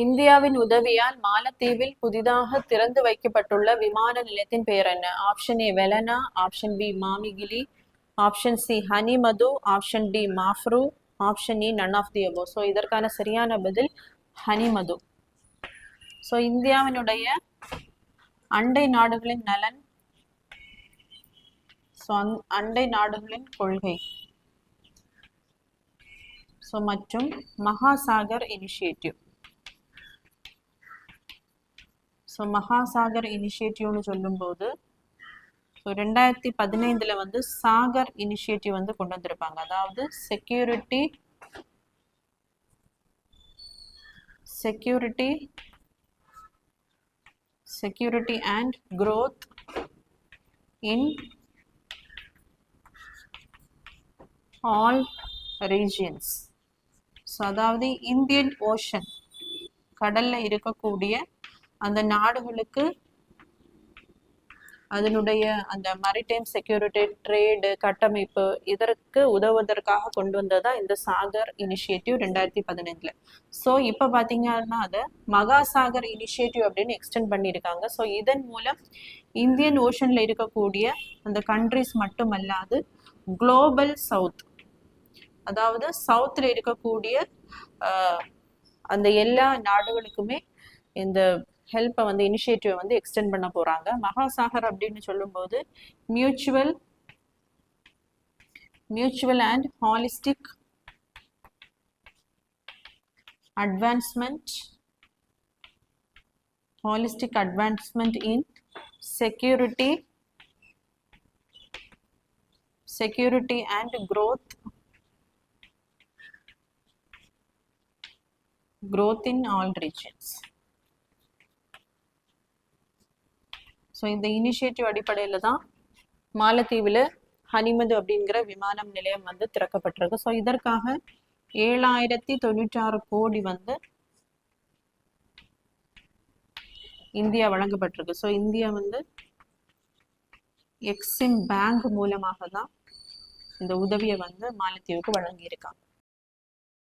இந்தியாவின் உதவியால் மாலத்தீவில் புதிதாக திறந்து வைக்கப்பட்டுள்ள விமான நிலையத்தின் பெயர் என்ன? Option A Velana, option B Maamigili, option C Hanimaadhoo, option D Maafaru, option E none of the above. So இதற்கான சரியான பதில் ஹனிமது. ஸோ இந்தியாவினுடைய அண்டை நாடுகளின் நலன், அண்டை நாடுகளின் கொள்கை மற்றும் மகாசாகர் இனிஷியேட்டிவ். மகாசாகர் இனிஷியேட்டிவ்னு சொல்லும்போது 2015 வந்து சாகர் இனிஷியேட்டிவ் வந்து கொண்டு வந்திருப்பாங்க. அதாவது security and growth in all regions. அதாவது இந்தியன் ஓஷன், கடல்ல இருக்கக்கூடிய அந்த நாடுகளுக்கு அதனுடைய அந்த மரிடைம் செக்யூரிட்டி, ட்ரேடு, கட்டமைப்பு இதற்கு உதவுவதற்காக கொண்டு வந்ததுதான் இந்த சாகர் இனிஷியேட்டிவ் 2015. ஸோ இப்போ பார்த்தீங்கன்னா அதை மகாசாகர் இனிஷியேட்டிவ் அப்படின்னு எக்ஸ்டெண்ட் பண்ணியிருக்காங்க. ஸோ இதன் மூலம் இந்தியன் ஓஷன்ல இருக்கக்கூடிய அந்த கண்ட்ரிஸ் மட்டுமல்லாது குளோபல் சவுத், அதாவது சவுத்தில் இருக்கக்கூடிய அந்த எல்லா நாடுகளுக்குமே இந்த ஹெல்ப்பை வந்து இனிஷியேட்டிவை வந்து எக்ஸ்டெண்ட் பண்ண போறாங்க. மகாசாகர் அப்படின்னு சொல்லும்போது mutual and holistic advancement in security and growth in all regions. So இந்த இனிஷியேட்டிவ் அடிப்படையில் தான் மாலத்தீவில் ஹனிமது அப்படிங்கிற விமானம் நிலையம் வந்து திறக்கப்பட்டிருக்கு. ஸோ இதற்காக 7096 கோடி வந்து இந்தியா வழங்கப்பட்டிருக்கு. ஸோ இந்தியா வந்து எக்ஸிம் பேங்க் மூலமாக தான் இந்த உதவியை வந்து மாலத்தீவுக்கு வழங்கியிருக்காங்க.